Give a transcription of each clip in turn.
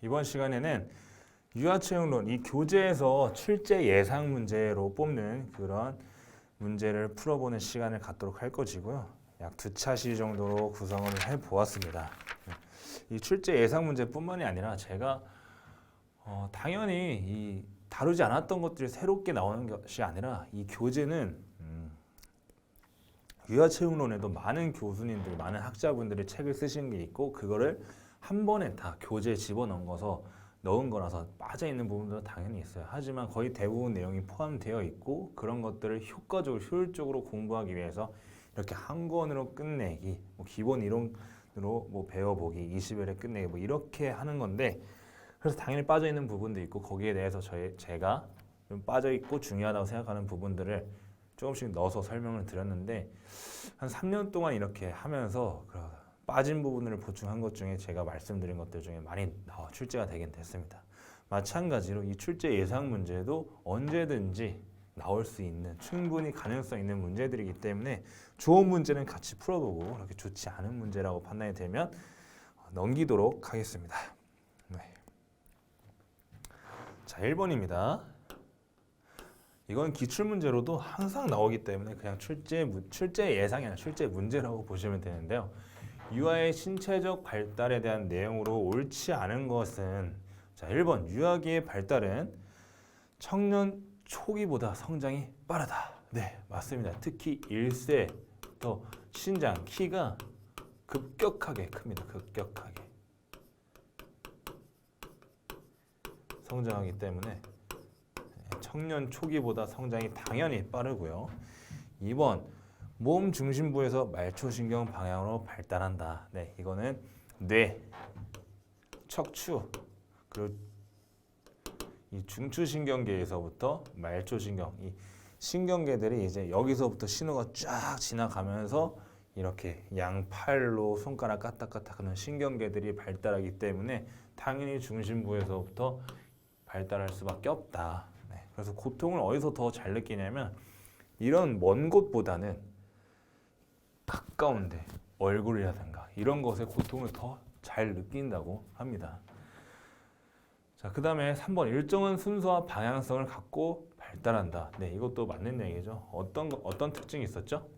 이번 시간에는 유아체육론, 이 교재에서 출제 예상 문제로 뽑는 그런 문제를 풀어보는 시간을 갖도록 할 것이고요. 약 2차시 정도로 구성을 해보았습니다. 이 출제 예상 문제뿐만이 아니라 제가 당연히 이 다루지 않았던 것들이 새롭게 나오는 것이 아니라 이 교재는 유아체육론에도 많은 교수님들, 많은 학자분들이 책을 쓰신 게 있고 그거를 한 번에 다 교재에 집어넣어서 넣은 거라서 빠져있는 부분도 당연히 있어요. 하지만 거의 대부분 내용이 포함되어 있고 그런 것들을 효과적으로, 효율적으로 공부하기 위해서 이렇게 한 권으로 끝내기, 기본 이론으로 배워보기, 20일에 끝내기 이렇게 하는 건데 그래서 당연히 빠져있는 부분도 있고 거기에 대해서 제가 좀 빠져있고 중요하다고 생각하는 부분들을 조금씩 넣어서 설명을 드렸는데 한 3년 동안 이렇게 하면서 빠진 부분을 보충한 것 중에 제가 말씀드린 것들 중에 많이 출제가 되긴 됐습니다. 마찬가지로 이 출제 예상 문제도 언제든지 나올 수 있는 충분히 가능성 있는 문제들이기 때문에 좋은 문제는 같이 풀어보고 그렇게 좋지 않은 문제라고 판단이 되면 넘기도록 하겠습니다. 네. 자, 1번입니다. 이건 기출문제로도 항상 나오기 때문에 그냥 출제 예상이 아니라 출제 문제라고 보시면 되는데요. 유아의 신체적 발달에 대한 내용으로 옳지 않은 것은 자, 1번 유아기의 발달은 청년 초기보다 성장이 빠르다. 네, 맞습니다. 특히 1세부터 신장, 키가 급격하게 큽니다. 급격하게 성장하기 때문에 청년 초기보다 성장이 당연히 빠르고요. 2번 몸 중심부에서 말초신경 방향으로 발달한다. 네, 이거는 뇌, 척추, 그리고 이 중추신경계에서부터 말초신경, 이 신경계들이 이제 여기서부터 신호가 쫙 지나가면서 이렇게 양팔로 손가락 까딱까딱하는 신경계들이 발달하기 때문에 당연히 중심부에서부터 발달할 수밖에 없다. 네, 그래서 고통을 어디서 더 잘 느끼냐면 이런 먼 곳보다는 가까운데 얼굴이라든가 이런 것에 고통을 더 잘 느낀다고 합니다. 자, 그 다음에 3번 일정한 순서와 방향성을 갖고 발달한다. 네, 이것도 맞는 얘기죠. 어떤 특징이 있었죠?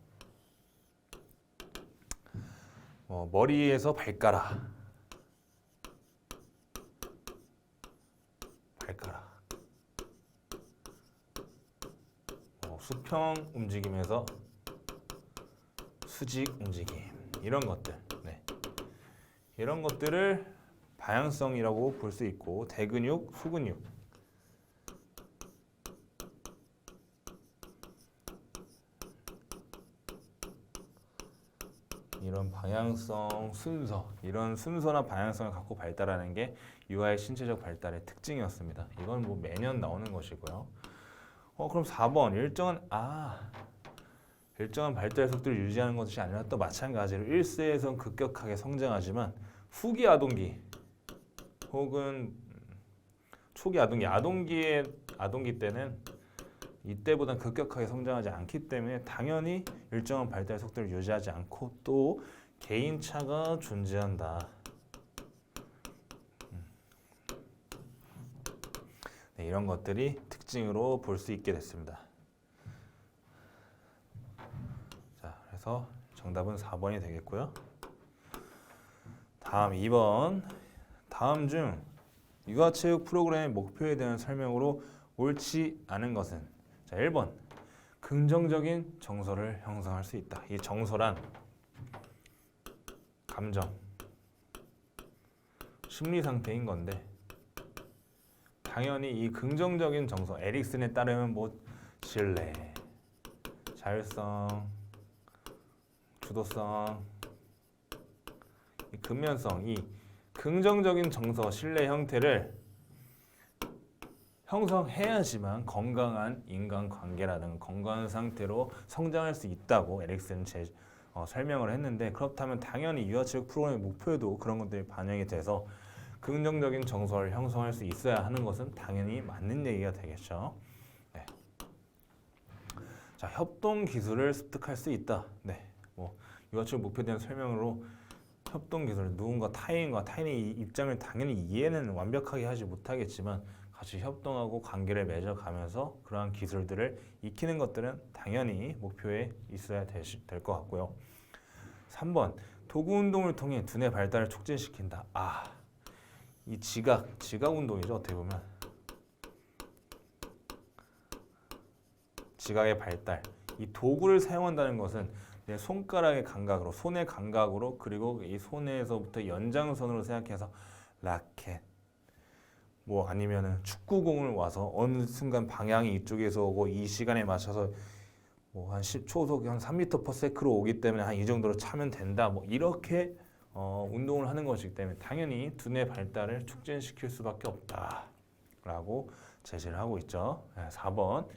머리에서 발가락, 수평 움직임에서 수직 움직임 이런 것들, 네. 이런 것들을 방향성이라고 볼 수 있고 대근육, 수근육 이런 방향성, 순서 이런 순서나 방향성을 갖고 발달하는 게 유아의 신체적 발달의 특징이었습니다. 이건 매년 나오는 것이고요. 그럼 4번 일정한 발달 속도를 유지하는 것이 아니라 또 마찬가지로 1세에선 급격하게 성장하지만 후기 아동기 혹은 초기 아동기, 아동기 때는 이때보다 급격하게 성장하지 않기 때문에 당연히 일정한 발달 속도를 유지하지 않고 또 개인차가 존재한다. 네, 이런 것들이 특징으로 볼 수 있게 됐습니다. 자, 그래서 정답은 4번이 되겠고요. 다음 2번. 다음 중 유아체육 프로그램의 목표에 대한 설명으로 옳지 않은 것은 자, 1번. 긍정적인 정서를 형성할 수 있다. 이 정서란 감정, 심리 상태인 건데 당연히 이 긍정적인 정서, 에릭슨에 따르면 신뢰, 자율성, 주도성, 이 근면성, 이 긍정적인 정서, 신뢰 형태를 형성해야지만 건강한 인간관계라는 건강한 상태로 성장할 수 있다고 에릭슨은 설명을 했는데 그렇다면 당연히 유아체육 프로그램의 목표에도 그런 것들이 반영이 돼서 긍정적인 정서를 형성할 수 있어야 하는 것은 당연히 맞는 얘기가 되겠죠. 네. 자, 협동 기술을 습득할 수 있다. 네, 유아체육 목표에 대한 설명으로 협동 기술, 누군가 타인의 입장을 당연히 이해는 완벽하게 하지 못하겠지만 같이 협동하고 관계를 맺어가면서 그러한 기술들을 익히는 것들은 당연히 목표에 있어야 될 것 같고요. 3번, 도구 운동을 통해 두뇌 발달을 촉진시킨다. 이 지각 운동이죠. 어떻게 보면 지각의 발달. 이 도구를 사용한다는 것은 내 손가락의 감각으로, 손의 감각으로, 그리고 이 손에서부터 연장선으로 생각해서 라켓, 뭐 아니면은 축구공을 와서 어느 순간 방향이 이쪽에서 오고 이 시간에 맞춰서 뭐 한 초속 한 3m/s로 오기 때문에 한 이 정도로 차면 된다. 뭐 이렇게 운동을 하는 것이기 때문에 당연히 두뇌 발달을 촉진시킬 수밖에 없다라고 제시를 하고 있죠. 4번,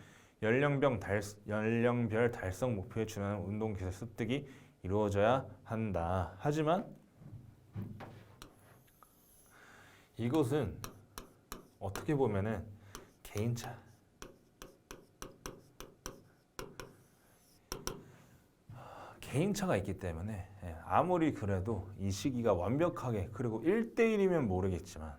연령별 달성 목표에 준하는 운동 기술 습득이 이루어져야 한다. 하지만 이것은 어떻게 보면은 개인차가 있기 때문에 아무리 그래도 이 시기가 완벽하게, 그리고 1대1이면 모르겠지만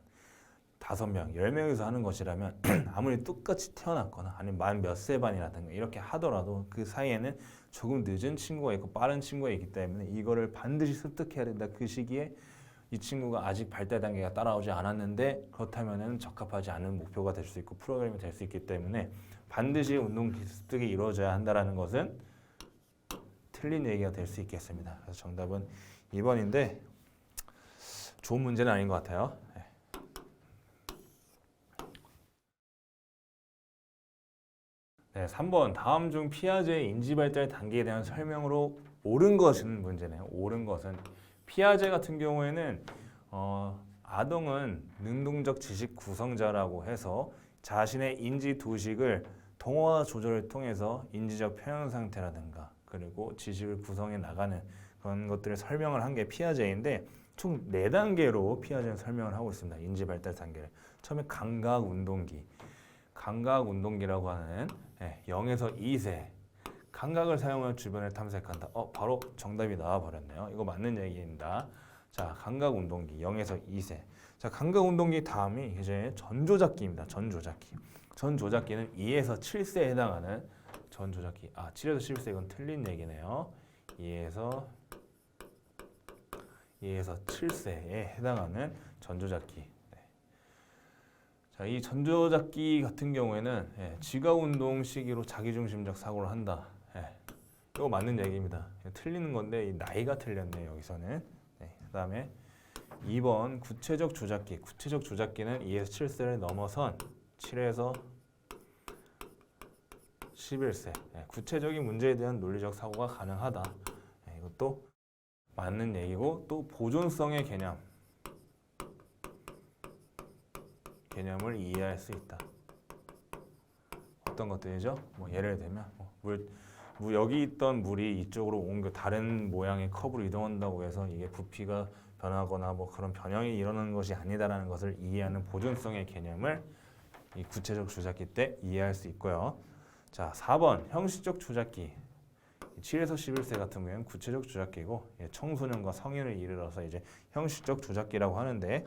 5명, 10명에서 하는 것이라면 아무리 똑같이 태어났거나 아니면 만 몇 세 반이라든가 이렇게 하더라도 그 사이에는 조금 늦은 친구가 있고 빠른 친구가 있기 때문에 이거를 반드시 습득해야 된다. 그 시기에 이 친구가 아직 발달 단계가 따라오지 않았는데 그렇다면은 적합하지 않은 목표가 될 수 있고 프로그램이 될 수 있기 때문에 반드시 운동 습득이 이루어져야 한다는 것은 틀린 얘기가 될 수 있겠습니다. 그래서 정답은 2번인데 좋은 문제는 아닌 것 같아요. 네, 3번, 다음 중 피아제의 인지발달 단계에 대한 설명으로 옳은 것은 문제네요. 옳은 것은 피아제 같은 경우에는 아동은 능동적 지식 구성자라고 해서 자신의 인지 도식을 동화 조절을 통해서 인지적 표현 상태라든가 그리고 지식을 구성해 나가는 그런 것들을 설명을 한 게 피아제인데 총 4단계로 피아제는 설명을 하고 있습니다. 인지 발달 단계를. 처음에 감각 운동기라고 하는 0에서 2세 감각을 사용하여 주변을 탐색한다. 바로 정답이 나와 버렸네요. 이거 맞는 얘기입니다. 자, 감각 운동기 0에서 2세. 자, 감각 운동기 다음이 이제 전조작기입니다. 전조작기는 2에서 7세에 해당하는 전조작기. 7에서 11세 이건 틀린 얘기네요. 2에서 7세에 해당하는 전조작기. 자, 이 전조작기 같은 경우에는 지각운동 시기로 자기중심적 사고를 한다. 이거 맞는 얘기입니다. 틀리는 건데 이 나이가 틀렸네요. 여기서는. 그 다음에 2번 구체적 조작기. 구체적 조작기는 2에서 7세를 넘어선 7에서 11세. 구체적인 문제에 대한 논리적 사고가 가능하다. 이것도 맞는 얘기고, 또 보존성의 개념을 이해할 수 있다. 어떤 것들이죠? 뭐 예를 들면 여기 있던 물이 이쪽으로 옮겨 다른 모양의 컵으로 이동한다고 해서 이게 부피가 변하거나 뭐 그런 변형이 일어나는 것이 아니다라는 것을 이해하는 보존성의 개념을 이 구체적 조작기 때 이해할 수 있고요. 자, 4번 형식적 조작기. 7에서 11세 같은 경우에는 구체적 조작기고 청소년과 성인을 이르러서 이제 형식적 조작기라고 하는데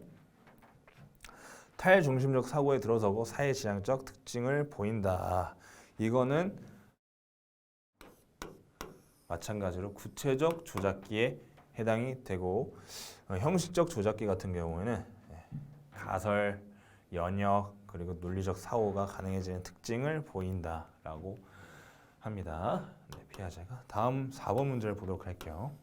탈중심적 사고에 들어서고 사회지향적 특징을 보인다. 이거는 마찬가지로 구체적 조작기에 해당이 되고, 형식적 조작기 같은 경우에는 가설, 연역, 그리고 논리적 사고가 가능해지는 특징을 보인다라고 합니다. 피아제가. 다음 4번 문제를 보도록 할게요.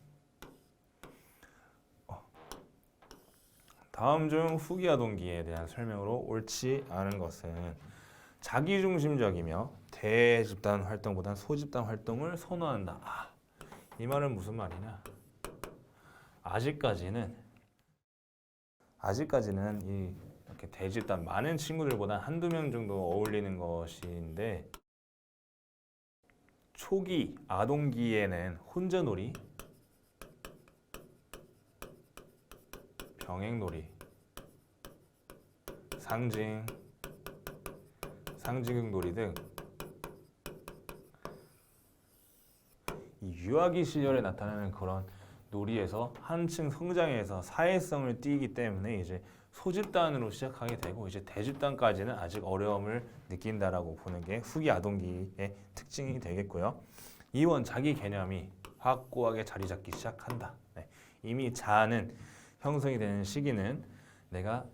다음 중 후기아동기에 대한 설명으로 옳지 않은 것은 자기중심적이며 대집단 활동보다는 소집단 활동을 선호한다. 이 말은 무슨 말이냐? 아직까지는 이렇게 대집단 많은 친구들보다 한두 명 정도 어울리는 것인데, 초기 아동기에는 혼자놀이, 병행놀이, 상징놀이 등 이 유아기 시절에 나타나는 그런 놀이에서 한층 성장해서 사회성을 띠기 때문에 이제 소집단으로 시작하게 되고 이제 대집단까지는 아직 어려움을 느낀다라고 보는 게 후기 아동기의 특징이 되겠고요. 2번 자기 개념이 확고하게 자리 잡기 시작한다. 네. 이미 자아는 형성이 되는 시기는 내가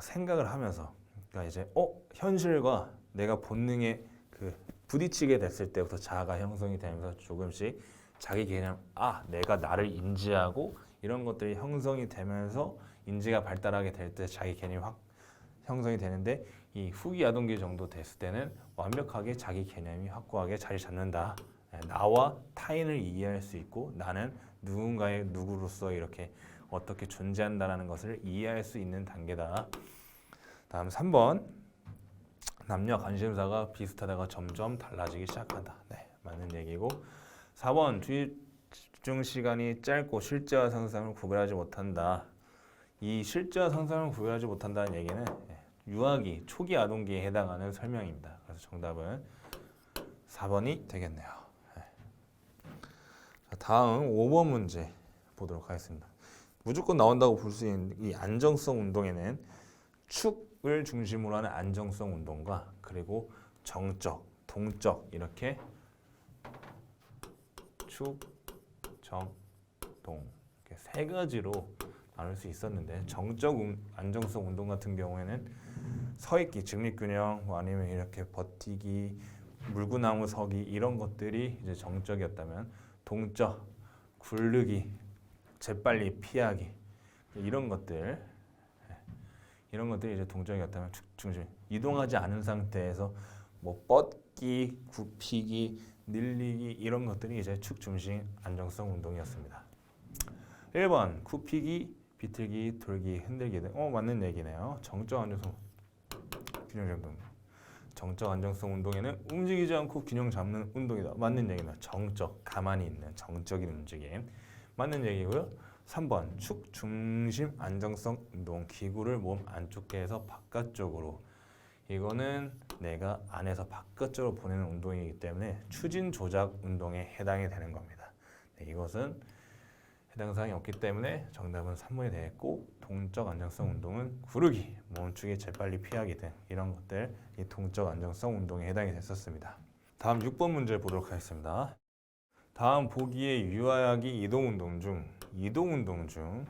생각을 하면서 그러니까 이제 현실과 내가 본능에 그 부딪히게 됐을 때부터 자아가 형성이 되면서 조금씩 자기 개념, 내가 나를 인지하고 이런 것들이 형성이 되면서 인지가 발달하게 될 때 자기 개념이 확 형성이 되는데 이 후기 아동기 정도 됐을 때는 완벽하게 자기 개념이 확고하게 자리 잡는다. 나와 타인을 이해할 수 있고 나는 누군가의 누구로서 이렇게 어떻게 존재한다라는 것을 이해할 수 있는 단계다. 다음 3번 남녀 관심사가 비슷하다가 점점 달라지기 시작한다. 네, 맞는 얘기고 4번 주의 집중 시간이 짧고 실제와 상상을 구별하지 못한다. 이 실제와 상상을 구별하지 못한다는 얘기는 유아기, 초기 아동기에 해당하는 설명입니다. 그래서 정답은 4번이 되겠네요. 자, 다음 5번 문제 보도록 하겠습니다. 무조건 나온다고 볼 수 있는 이 안정성 운동에는 축을 중심으로 하는 안정성 운동과 그리고 정적, 동적 이렇게 축, 정, 동 이렇게 세 가지로 나눌 수 있었는데 정적 안정성 운동 같은 경우에는 서있기, 직립균형 아니면 이렇게 버티기, 물구나무 서기 이런 것들이 이제 정적이었다면 동적, 굴르기, 재빨리 피하기 이런 것들이 이제 동적이었다면 중심 이동하지 않은 상태에서 뭐 뻗기, 굽히기, 늘리기 이런 것들이 이제 축 중심 안정성 운동이었습니다. 1번 굽히기, 비틀기, 돌기, 흔들기 등 맞는 얘기네요. 정적 안정성 균형 잡는 정적 안정성 운동에는 움직이지 않고 균형 잡는 운동이다. 맞는 얘기네요. 정적 가만히 있는 정적인 움직임 맞는 얘기고요. 3번 축 중심 안정성 운동 기구를 몸 안쪽에서 바깥쪽으로 이거는 내가 안에서 바깥쪽으로 보내는 운동이기 때문에 추진 조작 운동에 해당이 되는 겁니다. 네, 이것은 해당 사항이 없기 때문에 정답은 3번이 되겠고 동적 안정성 운동은 구르기, 멈추기, 재빨리 피하기 등 이런 것들 이 동적 안정성 운동에 해당이 됐었습니다. 다음 6번 문제 보도록 하겠습니다. 다음 보기의 유아야기 이동 운동 중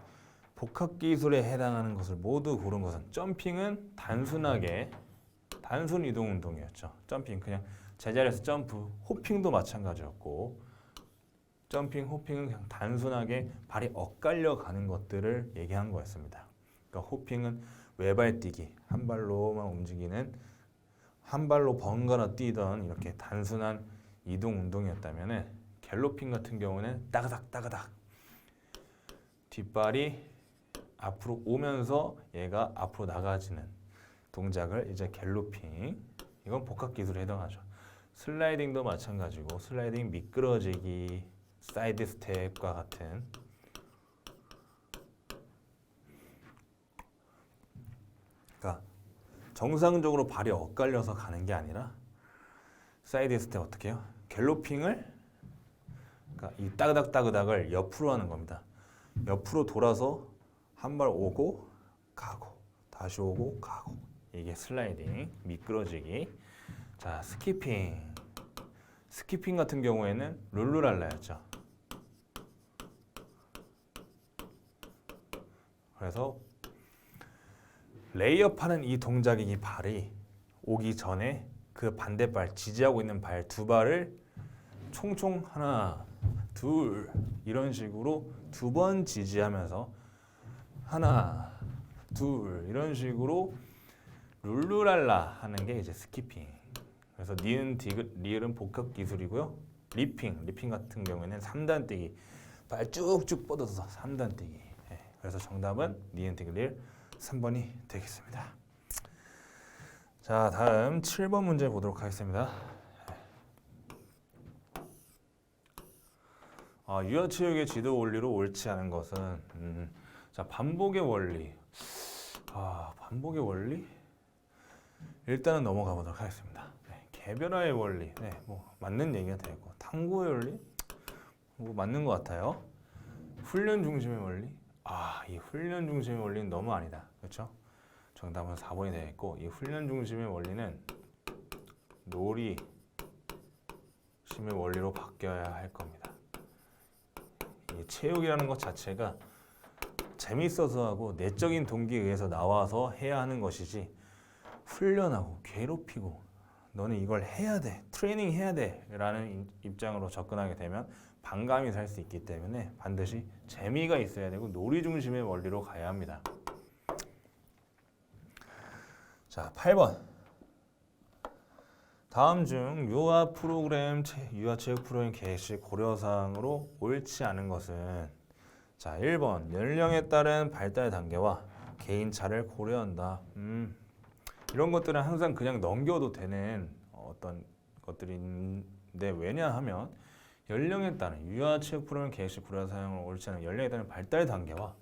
복합 기술에 해당하는 것을 모두 고른 것은 점핑은 단순 이동 운동이었죠. 점핑 그냥 제자리에서 점프, 호핑도 마찬가지였고 점핑, 호핑은 그냥 단순하게 발이 엇갈려 가는 것들을 얘기한 거였습니다. 그러니까 호핑은 외발 뛰기, 한 발로만 움직이는 한 발로 번갈아 뛰던 이렇게 단순한 이동 운동이었다면은 갤로핑 같은 경우는 따그닥 뒷발이 앞으로 오면서 얘가 앞으로 나가지는 동작을 이제 갤로핑 이건 복합 기술에 해당하죠. 슬라이딩도 마찬가지고 슬라이딩 미끄러지기 사이드 스텝과 같은 그러니까 정상적으로 발이 엇갈려서 가는 게 아니라 사이드 스텝 어떻게 해요? 갤로핑을 그러니까 이 따그닥을 옆으로 하는 겁니다. 옆으로 돌아서 한 발 오고 가고 다시 오고 가고 이게 슬라이딩 미끄러지기. 자 스키핑 같은 경우에는 룰루랄라였죠. 그래서 레이업하는 이 동작이 이 발이 오기 전에 그 반대발 지지하고 있는 발 두 발을 총총 하나 둘 이런 식으로 두 번 지지하면서 하나 둘 이런 식으로 룰루랄라 하는 게 이제 스키핑. 그래서 니은, 디귿, 리을은 복합 기술이고요. 리핑 같은 경우에는 3단 뛰기. 발 쭉쭉 뻗어서 3단 뛰기. 그래서 정답은 니은, 디귿, 리을 3번이 되겠습니다. 자, 다음 7번 문제 보도록 하겠습니다. 유아체육의 지도 원리로 옳지 않은 것은 자 반복의 원리. 반복의 원리? 일단은 넘어가 보도록 하겠습니다. 개별화의 원리, 뭐 맞는 얘기가 되고 탐구의 원리, 뭐 맞는 것 같아요. 훈련 중심의 원리? 이 훈련 중심의 원리는 너무 아니다. 그렇죠? 정답은 4번이 되겠고, 이 훈련 중심의 원리는 놀이 심의 원리로 바뀌어야 할 겁니다. 이 체육이라는 것 자체가 재밌어서 하고 내적인 동기에 의해서 나와서 해야 하는 것이지, 훈련하고 괴롭히고 너는 이걸 해야 돼, 트레이닝 해야 돼 라는 입장으로 접근하게 되면 반감이 살 수 있기 때문에 반드시 재미가 있어야 되고 놀이 중심의 원리로 가야 합니다. 자, 8번. 다음 중 유아 체육 프로그램 계획 시 고려사항으로 옳지 않은 것은, 자, 1번 연령에 따른 발달 단계와 개인차를 고려한다. 이런 것들은 항상 그냥 넘겨도 되는 어떤 것들인데, 왜냐하면 연령에 따른 유아 체육 프로그램 계획 시 고려사항으로 옳지 않은 연령에 따른 발달 단계와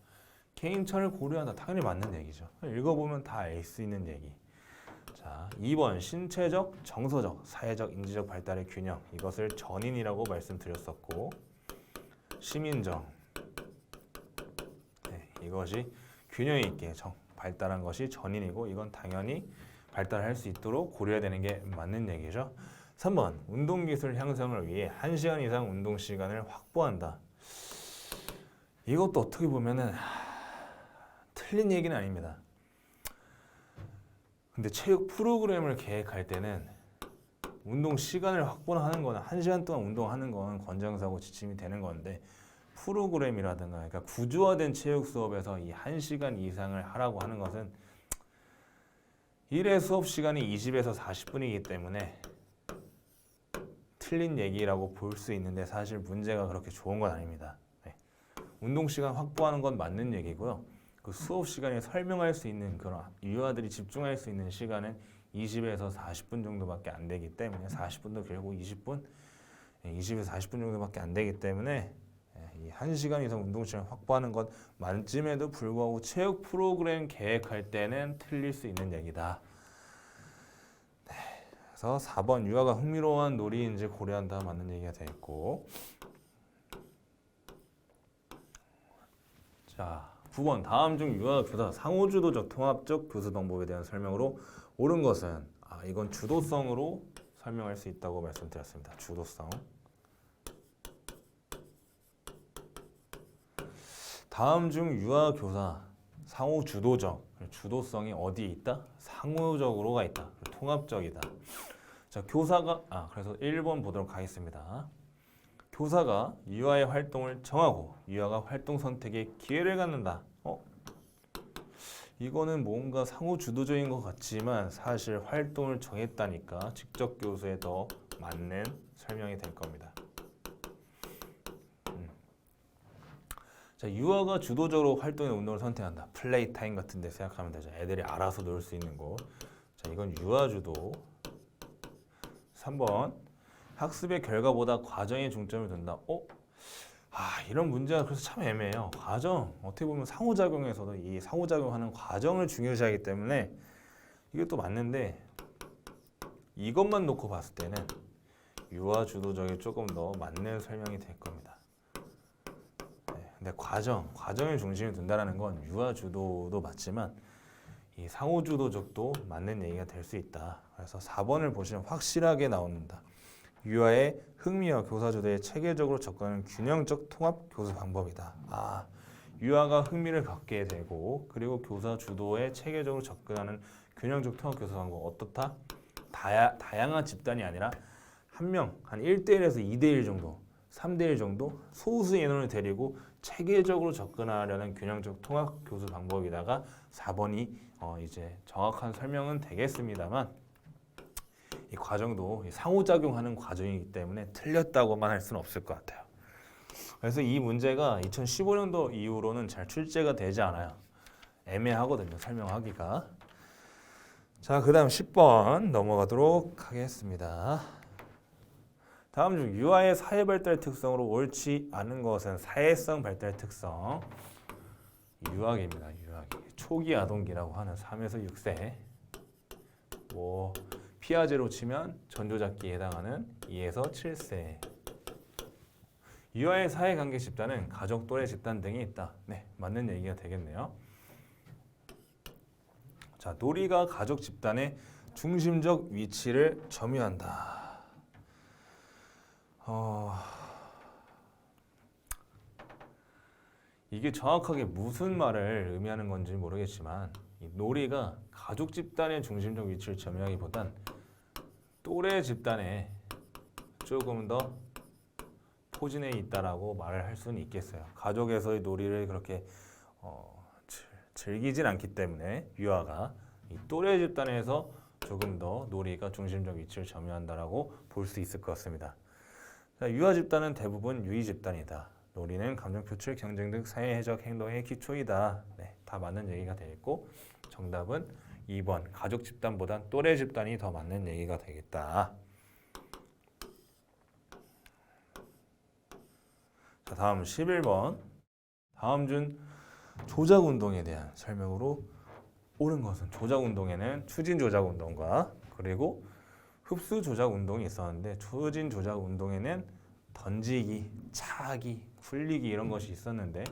개인차를 고려한다. 당연히 맞는 얘기죠. 읽어보면 다 알 수 있는 얘기. 자, 2번 신체적, 정서적, 사회적, 인지적 발달의 균형, 이것을 전인이라고 말씀드렸었고, 시민적, 이것이 균형 있게 발달한 것이 전인이고, 이건 당연히 발달할 수 있도록 고려해야 되는 게 맞는 얘기죠. 3번 운동기술 향상을 위해 1시간 이상 운동 시간을 확보한다. 이것도 어떻게 보면은 틀린 얘기는 아닙니다. 근데 체육 프로그램을 계획할 때는 운동 시간을 확보하는 거는 1시간 동안 운동하는 건 권장사고 지침이 되는 건데, 프로그램이라든가 그러니까 구조화된 체육 수업에서 이 1시간 이상을 하라고 하는 것은 1회 수업 시간이 20에서 40분이기 때문에 틀린 얘기라고 볼 수 있는데, 사실 문제가 그렇게 좋은 건 아닙니다. 운동 시간 확보하는 건 맞는 얘기고요. 그 수업 시간에 설명할 수 있는 그런 유아들이 집중할 수 있는 시간은 20에서 40분 정도밖에 안 되기 때문에, 40분도 길고 20에서 40분 정도밖에 안 되기 때문에 이 1시간 이상 운동 시간 확보하는 것 만쯤에도 불구하고 체육 프로그램 계획할 때는 틀릴 수 있는 얘기다. 그래서 4번 유아가 흥미로운 놀이인지 고려한다. 맞는 얘기가 되겠고, 자, 9번 다음 중 유아 교사 상호주도적 통합적 교수 방법에 대한 설명으로 옳은 것은, 이건 주도성으로 설명할 수 있다고 말씀드렸습니다. 주도성. 다음 중 유아 교사 상호주도적, 주도성이 어디에 있다? 상호적으로가 있다. 통합적이다. 자, 교사가 그래서 1번 보도록 하겠습니다. 교사가 유아의 활동을 정하고 유아가 활동 선택의 기회를 갖는다. 이거는 뭔가 상호주도적인 것 같지만 사실 활동을 정했다니까 직접 교수에 더 맞는 설명이 될 겁니다. 자, 유아가 주도적으로 활동의 운동을 선택한다. 플레이 타임 같은 데 생각하면 되죠. 애들이 알아서 놀 수 있는 곳. 자, 이건 유아 주도. 3번 학습의 결과보다 과정에 중점을 둔다. 이런 문제가 그래서 참 애매해요. 과정, 어떻게 보면 상호작용에서도 이 상호작용하는 과정을 중요시하기 때문에 이게 또 맞는데, 이것만 놓고 봤을 때는 유아 주도적이 조금 더 맞는 설명이 될 겁니다. 근데 과정을 중심에 둔다라는 건 유아 주도도 맞지만 이 상호 주도적도 맞는 얘기가 될 수 있다. 그래서 4번을 보시면 확실하게 나옵니다. 유아의 흥미와 교사 주도에 체계적으로 접근하는 균형적 통합 교수 방법이다. 유아가 흥미를 갖게 되고 그리고 교사 주도에 체계적으로 접근하는 균형적 통합 교수 방법 어떻다? 다양한 집단이 아니라 한 명, 한 1대1에서 2대1 정도, 3대1 정도 소수의 인원을 데리고 체계적으로 접근하려는 균형적 통합 교수 방법이다가 4번이 이제 정확한 설명은 되겠습니다만, 이 과정도 상호작용하는 과정이기 때문에 틀렸다고만 할 수는 없을 것 같아요. 그래서 이 문제가 2015년도 이후로는 잘 출제가 되지 않아요. 애매하거든요, 설명하기가. 자, 그 다음 10번 넘어가도록 하겠습니다. 다음 중 유아의 사회 발달 특성으로 옳지 않은 것은 사회성 발달 특성. 유아기입니다. 유아기. 초기 아동기라고 하는 3에서 6세. 피아제로 치면 전조잡기에 해당하는 2에서 7세. 유아의 사회관계 집단은 가족, 또래 집단 등이 있다. 네, 맞는 얘기가 되겠네요. 자, 놀이가 가족 집단의 중심적 위치를 점유한다. 이게 정확하게 무슨 말을 의미하는 건지 모르겠지만 이 놀이가 가족 집단의 중심적 위치를 점유하기보단 또래 집단에 조금 더 포진해 있다라고 말을 할 수는 있겠어요. 가족에서의 놀이를 그렇게 즐기진 않기 때문에 유아가 이 또래 집단에서 조금 더 놀이가 중심적 위치를 점유한다라고 볼 수 있을 것 같습니다. 자, 유아 집단은 대부분 유의 집단이다. 놀이는 감정 표출, 경쟁 등 사회적 행동의 기초이다. 네, 다 맞는 얘기가 되겠고 정답은 2번 가족 집단보단 또래 집단이 더 맞는 얘기가 되겠다. 자, 다음 11번. 다음 중 조작 운동에 대한 설명으로 옳은 것은 조작 운동에는 추진 조작 운동과 그리고 흡수 조작 운동이 있었는데 추진 조작 운동에는 던지기, 차기, 굴리기 이런 것이 있었는데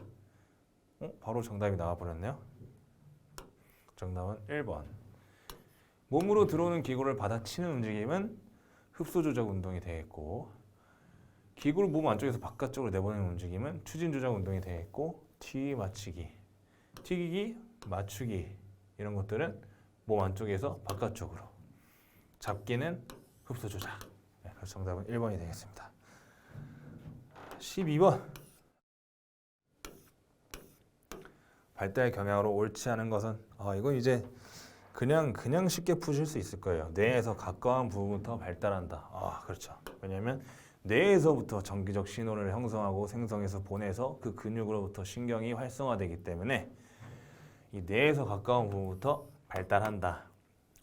바로 정답이 나와버렸네요. 정답은 1번. 몸으로 들어오는 기구를 받아치는 움직임은 흡수 조작 운동이 되겠고 기구를 몸 안쪽에서 바깥쪽으로 내보내는 움직임은 추진 조작 운동이 되겠고 튀기, 맞추기, 튀기기, 맞추기 이런 것들은 몸 안쪽에서 바깥쪽으로 잡기는 흡수 조작. 네, 그래서 정답은 1번이 되겠습니다. 12번. 발달 경향으로 옳지 않은 것은 이건 이제 그냥 쉽게 푸실 수 있을 거예요. 뇌에서 가까운 부분부터 발달한다. 그렇죠. 왜냐하면 뇌에서부터 전기적 신호를 형성하고 생성해서 보내서 그 근육으로부터 신경이 활성화되기 때문에 이 뇌에서 가까운 부분부터 발달한다.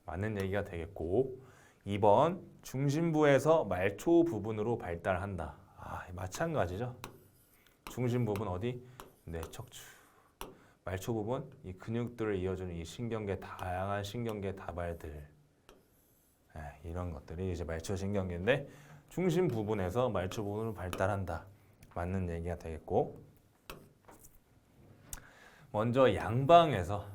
맞는 얘기가 되겠고 2번 중심부에서 말초 부분으로 발달한다. 마찬가지죠. 중심 부분 어디? 네, 척추. 말초 부분 이 근육들을 이어주는 이 신경계 다양한 신경계 다발들 이런 것들이 이제 말초 신경계인데 중심 부분에서 말초 부분으로 발달한다. 맞는 얘기가 되겠고 먼저 양방에서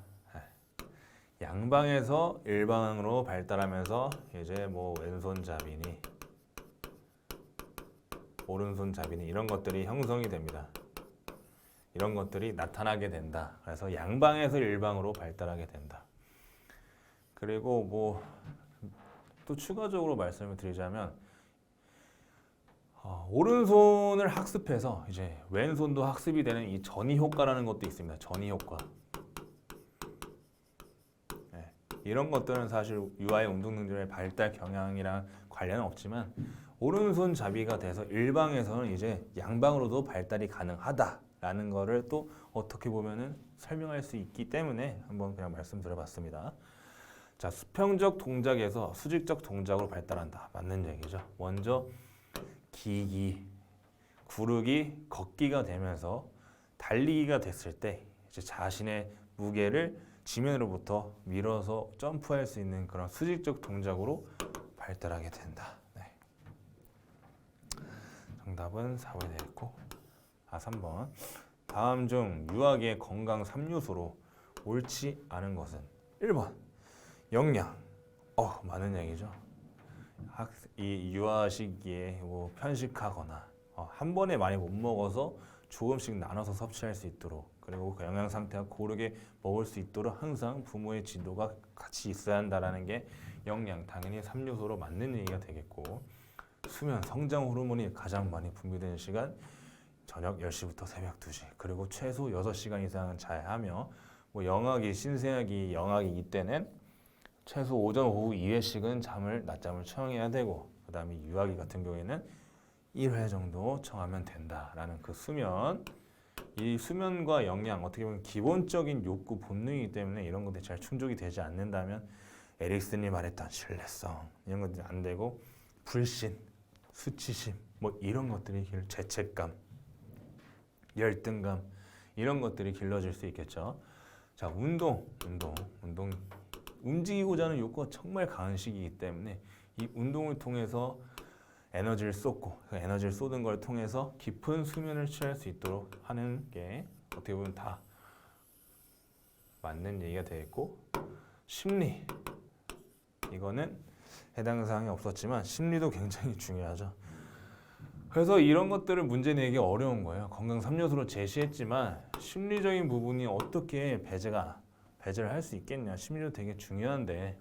일방으로 발달하면서 이제 뭐 왼손잡이니 오른손잡이니 이런 것들이 형성이 됩니다. 이런 것들이 나타나게 된다. 그래서 양방에서 일방으로 발달하게 된다. 그리고 뭐 또 추가적으로 말씀을 드리자면 오른손을 학습해서 이제 왼손도 학습이 되는 이 전이 효과라는 것도 있습니다. 전이 효과. 네, 이런 것들은 사실 유아의 운동 능력의 발달 경향이랑 관련은 없지만 오른손 잡이가 돼서 일방에서는 이제 양방으로도 발달이 가능하다라는 거를 또 어떻게 보면은 설명할 수 있기 때문에 한번 그냥 말씀드려봤습니다. 자, 수평적 동작에서 수직적 동작으로 발달한다. 맞는 얘기죠. 먼저 기기, 구르기, 걷기가 되면서 달리기가 됐을 때 이제 자신의 무게를 지면으로부터 밀어서 점프할 수 있는 그런 수직적 동작으로 발달하게 된다. 네. 정답은 4번이 되겠고 3번. 다음 중 유아기의 건강 3요소로 옳지 않은 것은 1번 영양. 많은 얘기죠. 이 유아 시기에 뭐 편식하거나 한 번에 많이 못 먹어서 조금씩 나눠서 섭취할 수 있도록 그리고 그 영양 상태가 고르게 먹을 수 있도록 항상 부모의 지도가 같이 있어야 한다라는 게 영양 당연히 3요소로 맞는 얘기가 되겠고 수면 성장 호르몬이 가장 많이 분비되는 시간 저녁 10시부터 새벽 2시 그리고 최소 6시간 이상은 자야 하며 뭐 영아기 신생아기 영아기 이때는 최소 오전 오후 2회씩은 낮잠을 청해야 되고 그 다음에 유아기 같은 경우에는 1회 정도 청하면 된다라는 그 수면 이 수면과 영양 어떻게 보면 기본적인 욕구 본능이기 때문에 이런 것들이 잘 충족이 되지 않는다면 에릭슨이 말했던 신뢰성 이런 것들이 안 되고 불신, 수치심 뭐 이런 것들이 죄책감, 열등감 이런 것들이 길러질 수 있겠죠. 자, 운동 움직이고자 하는 욕구가 정말 강한 시기이기 때문에 이 운동을 통해서 에너지를 쏟고 그 에너지를 쏟은 걸 통해서 깊은 수면을 취할 수 있도록 하는 게 어떻게 보면 다 맞는 얘기가 되겠고, 심리, 이거는 해당 사항이 없었지만 심리도 굉장히 중요하죠. 그래서 이런 것들을 문제 내기 어려운 거예요. 건강 3요소로 제시했지만 심리적인 부분이 어떻게 배제를 할 수 있겠냐. 심리도 되게 중요한데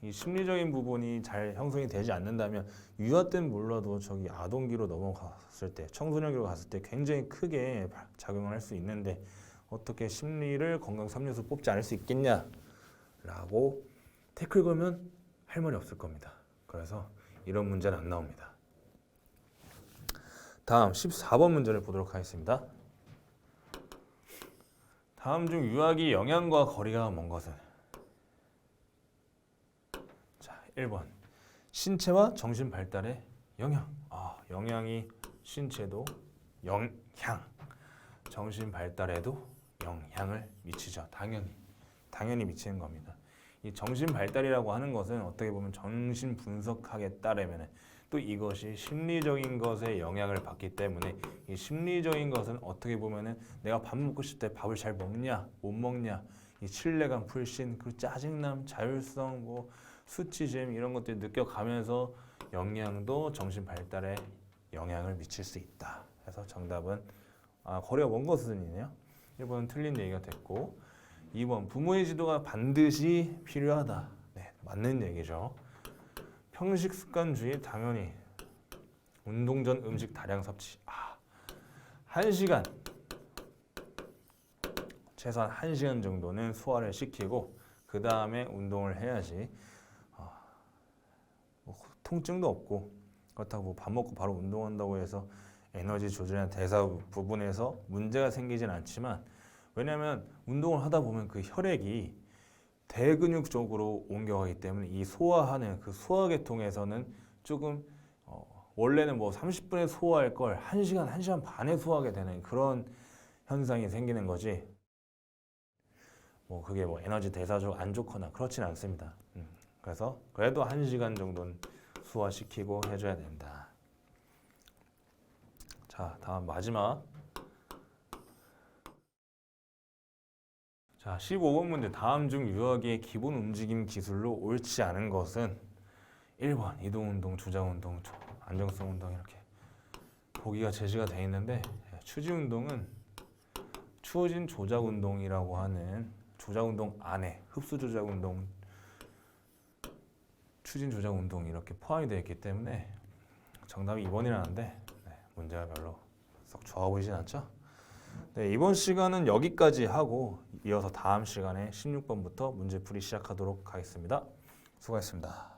이 심리적인 부분이 잘 형성이 되지 않는다면 유아 때는 몰라도 저기 아동기로 넘어갔을 때, 청소년기로 갔을 때 굉장히 크게 작용을 할 수 있는데 어떻게 심리를 건강 3요소 뽑지 않을 수 있겠냐라고 태클 걸면 할 말이 없을 겁니다. 그래서 이런 문제는 안 나옵니다. 다음 14번 문제를 보도록 하겠습니다. 다음 중 유아기 영양과 거리가 먼 것은? 자, 1번 신체와 정신 발달에 영향. 영향이 신체도 영향, 정신 발달에도 영향을 미치죠. 당연히 미치는 겁니다. 이 정신 발달이라고 하는 것은 어떻게 보면 정신 분석학에 따르면 또 이것이 심리적인 것에 영향을 받기 때문에 이 심리적인 것은 어떻게 보면은 내가 밥 먹고 싶을 때 밥을 잘 먹냐 못 먹냐, 이 신뢰감, 불신, 그 짜증남, 자율성, 뭐 수치심 이런 것들 느껴가면서 영향도 정신 발달에 영향을 미칠 수 있다. 그래서 정답은 거리가 먼 것은이네요. 1번은 틀린 얘기가 됐고, 2번 부모의 지도가 반드시 필요하다. 네, 맞는 얘기죠. 평식 습관주의 당연히. 운동 전 음식 다량 섭취. 1시간 최소한 1시간 정도는 소화를 시키고 그 다음에 운동을 해야지 통증도 없고, 그렇다고 밥 먹고 바로 운동한다고 해서 에너지 조절이나 대사 부분에서 문제가 생기진 않지만, 왜냐하면 운동을 하다 보면 그 혈액이 대근육 쪽으로 옮겨가기 때문에 이 소화하는 그 소화계통에서는 조금 원래는 뭐 30분에 소화할 걸 1시간, 1시간 반에 소화하게 되는 그런 현상이 생기는 거지, 뭐 그게 뭐 에너지 대사적 안 좋거나 그렇진 않습니다. 그래서 그래도 1시간 정도는 소화시키고 해줘야 된다. 자, 다음 마지막. 자, 15번 문제. 다음 중 유아기의 기본 움직임 기술로 옳지 않은 것은? 1번 이동운동, 주장운동, 안정성 운동 이렇게 보기가 제시가 되어 있는데, 추지운동은 추어진 조작운동이라고 하는 조작운동 안에 흡수조작운동, 추진조작운동 이렇게 포함이 되어 있기 때문에 정답이 2번이라는데 문제가 별로 썩 좋아 보이진 않죠? 네, 이번 시간은 여기까지 하고 이어서 다음 시간에 16번부터 문제풀이 시작하도록 하겠습니다. 수고하셨습니다.